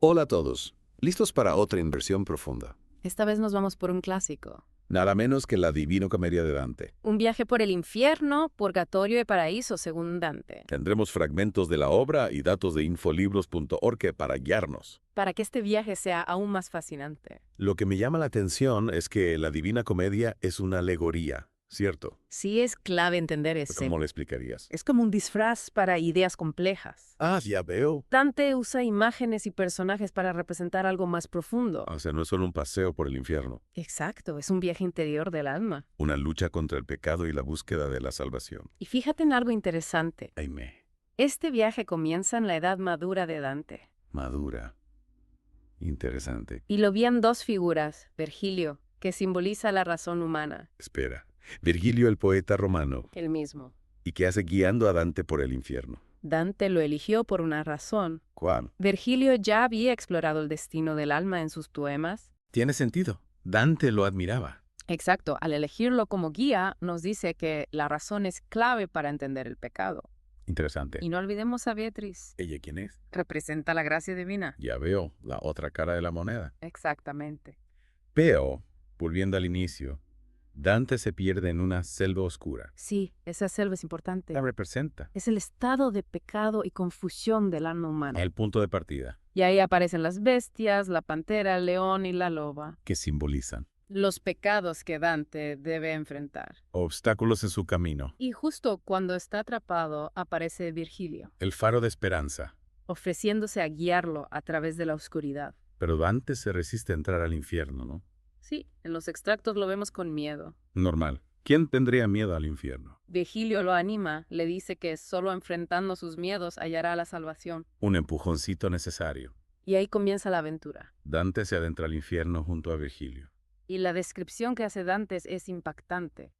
Hola a todos. ¿Listos para otra inversión profunda? Esta vez nos vamos por un clásico. Nada menos que la Divina Comedia de Dante. Un viaje por el infierno, purgatorio y paraíso, según Dante. Tendremos fragmentos de la obra y datos de infolibros.org para guiarnos. Para que este viaje sea aún más fascinante. Lo que me llama la atención es que la Divina Comedia es una alegoría, ¿cierto? Sí es clave entender ese. ¿Cómo lo explicarías? Es como un disfraz para ideas complejas. Ah, ya veo. Dante usa imágenes y personajes para representar algo más profundo. O sea, no es solo un paseo por el infierno, Exacto, es un viaje interior del alma. una lucha contra el pecado y la búsqueda de la salvación. Y fíjate en algo interesante. Aime, Este viaje comienza en la edad madura de Dante. madura. Interesante. Y lo vi en dos figuras, Virgilio, que simboliza la razón humana, Espera. Virgilio el poeta romano, el mismo. y que hace guiando a Dante por el infierno. Dante lo eligió por una razón. ¿Cuál? Virgilio ya había explorado el destino del alma en sus poemas. Tiene sentido. Dante lo admiraba. Exacto, al elegirlo como guía, nos dice que la razón es clave para entender el pecado. Interesante. Y no olvidemos a Beatriz. ¿Ella quién es? Representa la gracia divina. Ya veo, la otra cara de la moneda. Exactamente. Pero, volviendo al inicio, Dante se pierde en una selva oscura. Sí, esa selva es importante. La representa. Es el estado de pecado y confusión del alma humana. El punto de partida. Y ahí aparecen las bestias, la pantera, el león y la loba. Que simbolizan Los pecados que Dante debe enfrentar. obstáculos en su camino. Y justo cuando está atrapado, aparece Virgilio, El faro de esperanza. ofreciéndose a guiarlo a través de la oscuridad. Pero Dante se resiste a entrar al infierno, ¿no? Sí, en los extractos lo vemos con miedo. Normal. ¿Quién tendría miedo al infierno? Virgilio lo anima, le dice que solo enfrentando sus miedos hallará la salvación. Un empujoncito necesario. Y ahí comienza la aventura. Dante se adentra al infierno junto a Virgilio. Y la descripción que hace Dante es impactante.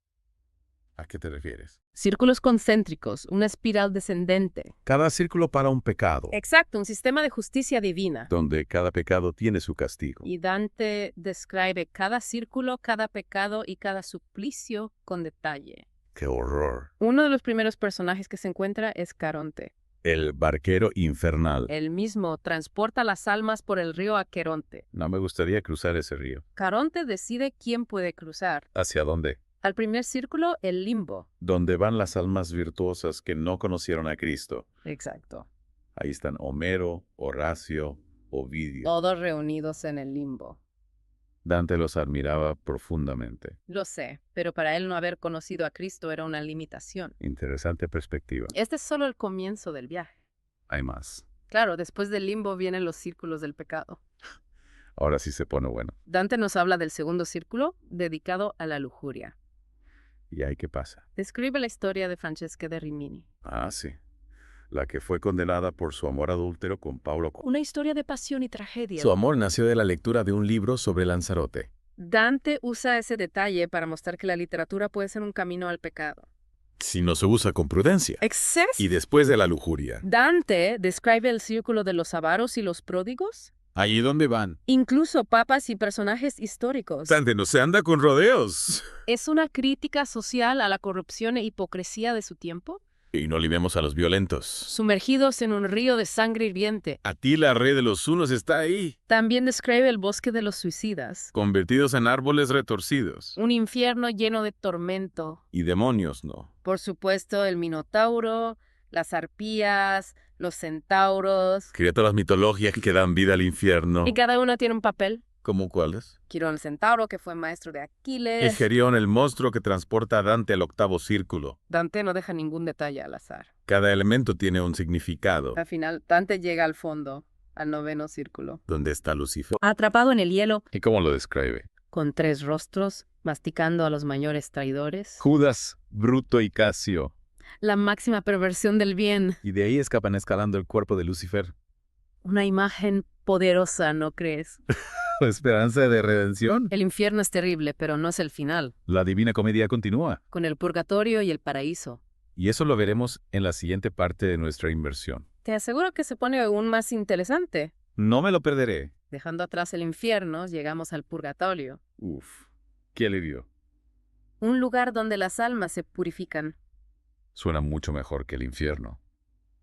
¿A qué te refieres? Círculos concéntricos, una espiral descendente. Cada círculo para un pecado, Exacto, un sistema de justicia divina. donde cada pecado tiene su castigo. Y Dante describe cada círculo, cada pecado y cada suplicio con detalle. ¡Qué horror! Uno de los primeros personajes que se encuentra es Caronte. El barquero infernal. Él mismo transporta las almas por el río Aqueronte. No me gustaría cruzar ese río. Caronte decide quién puede cruzar. ¿Hacia dónde? Al primer círculo, el limbo. Donde van las almas virtuosas que no conocieron a Cristo. Exacto. Ahí están Homero, Horacio, Ovidio. Todos reunidos en el limbo. Dante los admiraba profundamente. Lo sé, pero para él no haber conocido a Cristo era una limitación. Interesante perspectiva. Este es solo el comienzo del viaje. Hay más. Claro, después del limbo vienen los círculos del pecado. Ahora sí se pone bueno. Dante nos habla del segundo círculo, dedicado a la lujuria. ¿Y ahí qué pasa? Describe la historia de Francesca de Rimini. Ah, sí. La que fue condenada por su amor adúltero con Paulo. Una historia de pasión y tragedia. Su amor nació de la lectura de un libro sobre Lanzarote. Dante usa ese detalle para mostrar que la literatura puede ser un camino al pecado. Si no se usa con prudencia. ¿Exceso? Y después de la lujuria. Dante describe el círculo de los avaros y los pródigos, Allí donde van. incluso papas y personajes históricos. Dante no se anda con rodeos. ¿Es una crítica social a la corrupción e hipocresía de su tiempo? Y no olvidemos a los violentos. Sumergidos en un río de sangre hirviente. Atila, rey de los hunos, está ahí. También describe el bosque de los suicidas. Convertidos en árboles retorcidos. Un infierno lleno de tormento. Y demonios, ¿no? Por supuesto, el minotauro, las arpías, los centauros. Criaturas mitológicas que dan vida al infierno. Y cada uno tiene un papel. ¿Cómo cuáles? Quirón el centauro, que fue maestro de Aquiles. Egerión, el monstruo que transporta a Dante al octavo círculo. Dante no deja ningún detalle al azar. Cada elemento tiene un significado. Al final, Dante llega al fondo, al noveno círculo. ¿Dónde está Lucifer? Atrapado en el hielo, ¿Y cómo lo describe? con 3 rostros, masticando a los mayores traidores. Judas, Bruto y Casio. La máxima perversión del bien. Y de ahí escapan escalando el cuerpo de Lucifer. Una imagen poderosa, ¿no crees? La esperanza de redención. El infierno es terrible, pero no es el final. La Divina Comedia continúa. Con el purgatorio y el paraíso. Y eso lo veremos en la siguiente parte de nuestra inversión. Te aseguro que se pone aún más interesante. No me lo perderé. Dejando atrás el infierno, llegamos al purgatorio. Uf, qué alivio. Un lugar donde las almas se purifican. Suena mucho mejor que el infierno.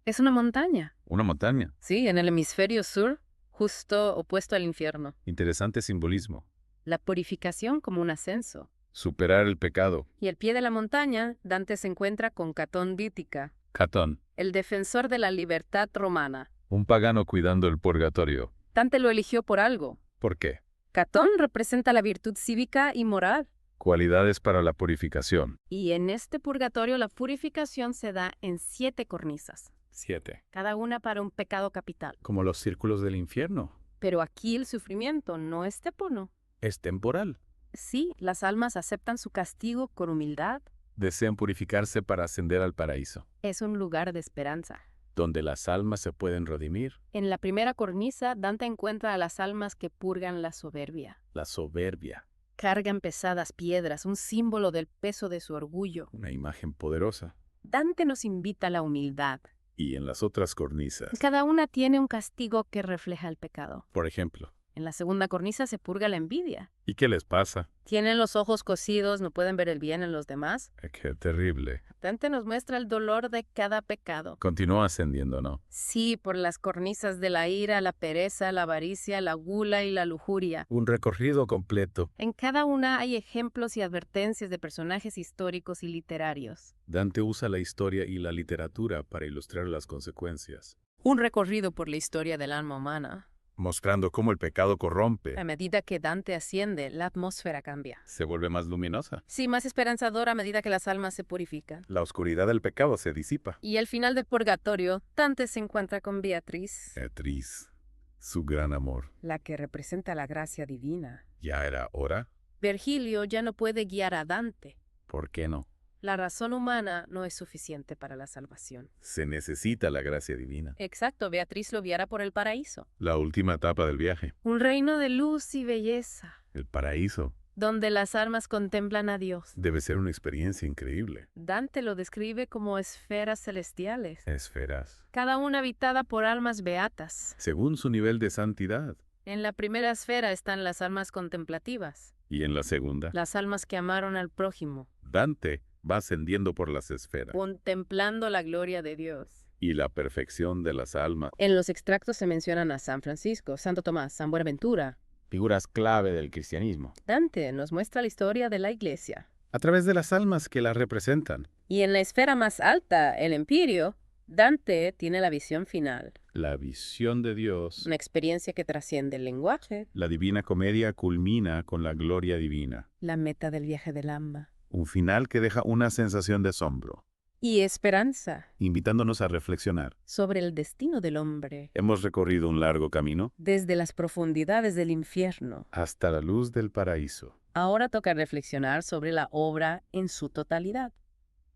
Es una montaña. Una montaña. Sí, en el hemisferio sur. justo opuesto al infierno. Interesante simbolismo. La purificación como un ascenso. Superar el pecado. Y al pie de la montaña, Dante se encuentra con Catón Dítica, Catón. el defensor de la libertad romana. Un pagano cuidando el purgatorio. Dante lo eligió por algo. ¿Por qué? Catón representa la virtud cívica y moral. Cualidades para la purificación. Y en este purgatorio la purificación se da en 7 cornisas, 7. cada una para un pecado capital. Como los círculos del infierno. Pero aquí el sufrimiento no es tepono. Es temporal. Sí, las almas aceptan su castigo con humildad. Desean purificarse para ascender al paraíso, Es un lugar de esperanza. donde las almas se pueden redimir. En la primera cornisa, Dante encuentra a las almas que purgan la soberbia. La soberbia. Cargan pesadas piedras, un símbolo del peso de su orgullo. Una imagen poderosa. Dante nos invita a la humildad. Y en las otras cornisas. Cada una tiene un castigo que refleja el pecado. Por ejemplo. En la segunda cornisa se purga la envidia. ¿Y qué les pasa? Tienen los ojos cosidos, no pueden ver el bien en los demás. Qué terrible. Dante nos muestra el dolor de cada pecado. Continúa ascendiendo, ¿no? Sí, por las cornisas de la ira, la pereza, la avaricia, la gula y la lujuria. Un recorrido completo. En cada una hay ejemplos y advertencias de personajes históricos y literarios. Dante usa la historia y la literatura para ilustrar las consecuencias, Un recorrido por la historia del alma humana. mostrando cómo el pecado corrompe. A medida que Dante asciende, la atmósfera cambia. Se vuelve más luminosa. Sí, más esperanzadora a medida que las almas se purifican. La oscuridad del pecado se disipa. Y al final del purgatorio, Dante se encuentra con Beatriz, Beatriz, su gran amor. la que representa la gracia divina. ¿Ya era hora? Virgilio ya no puede guiar a Dante. ¿Por qué no? La razón humana no es suficiente para la salvación. Se necesita la gracia divina. Exacto, Beatriz lo guiará por el paraíso. La última etapa del viaje. Un reino de luz y belleza, El paraíso. donde las almas contemplan a Dios. Debe ser una experiencia increíble. Dante lo describe como esferas celestiales, Esferas. cada una habitada por almas beatas. Según su nivel de santidad. En la primera esfera están las almas contemplativas, Y en la segunda. las almas que amaron al prójimo, Dante va ascendiendo por las esferas. contemplando la gloria de Dios. Y la perfección de las almas. En los extractos se mencionan a San Francisco, Santo Tomás, San Buenaventura. Figuras clave del cristianismo. Dante nos muestra la historia de la Iglesia. A través de las almas que la representan. Y en la esfera más alta, el Empirio, Dante tiene la visión final, La visión de Dios. una experiencia que trasciende el lenguaje, La Divina Comedia culmina con la gloria divina. la meta del viaje del alma. Un final que deja una sensación de asombro, Y esperanza invitándonos a reflexionar. sobre el destino del hombre, Hemos recorrido un largo camino desde las profundidades del infierno. hasta la luz del paraíso. Ahora toca reflexionar sobre la obra en su totalidad.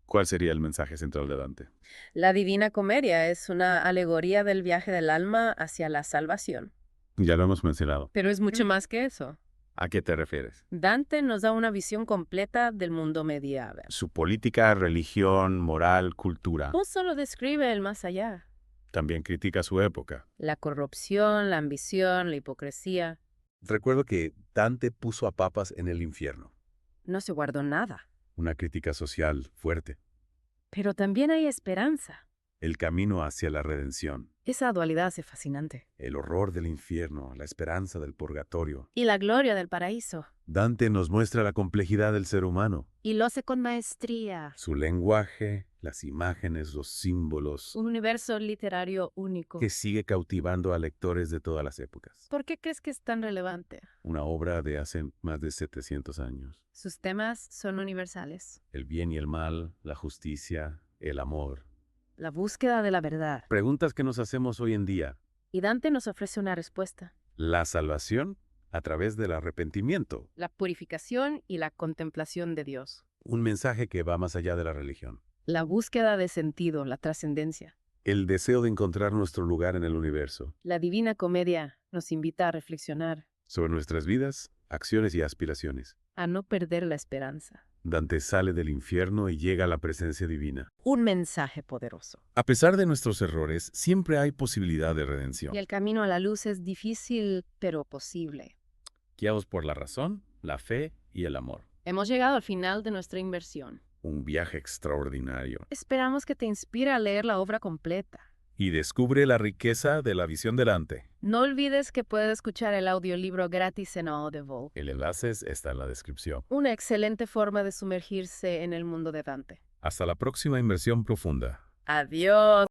¿Cuál sería el mensaje central de Dante? La Divina Comedia es una alegoría del viaje del alma hacia la salvación. Ya lo hemos mencionado. Pero es mucho más que eso. ¿A qué te refieres? Dante nos da una visión completa del mundo medieval. Su política, religión, moral, cultura. No solo describe el más allá. También critica su época. La corrupción, la ambición, la hipocresía. Recuerdo que Dante puso a papas en el infierno. No se guardó nada. Una crítica social fuerte. Pero también hay esperanza. El camino hacia la redención. Esa dualidad hace fascinante. El horror del infierno, la esperanza del purgatorio. Y la gloria del paraíso. Dante nos muestra la complejidad del ser humano. Y lo hace con maestría. Su lenguaje, las imágenes, los símbolos, Un universo literario único. que sigue cautivando a lectores de todas las épocas. ¿Por qué crees que es tan relevante? Una obra de hace más de 700 años. Sus temas son universales. El bien y el mal, la justicia, el amor. La búsqueda de la verdad. Preguntas que nos hacemos hoy en día. Y Dante nos ofrece una respuesta. La salvación a través del arrepentimiento. La purificación y la contemplación de Dios. Un mensaje que va más allá de la religión. La búsqueda de sentido, la trascendencia. El deseo de encontrar nuestro lugar en el universo. La Divina Comedia nos invita a reflexionar, Sobre nuestras vidas, acciones y aspiraciones. a no perder la esperanza. Dante sale del infierno y llega a la presencia divina. Un mensaje poderoso. A pesar de nuestros errores, siempre hay posibilidad de redención. Y el camino a la luz es difícil, pero posible. Guiados por la razón, la fe y el amor. Hemos llegado al final de nuestra inversión. Un viaje extraordinario. Esperamos que te inspire a leer la obra completa. y descubre la riqueza de la visión de Dante. No olvides que puedes escuchar el audiolibro gratis en Audible. El enlace está en la descripción. Una excelente forma de sumergirse en el mundo de Dante. Hasta la próxima inmersión profunda. Adiós.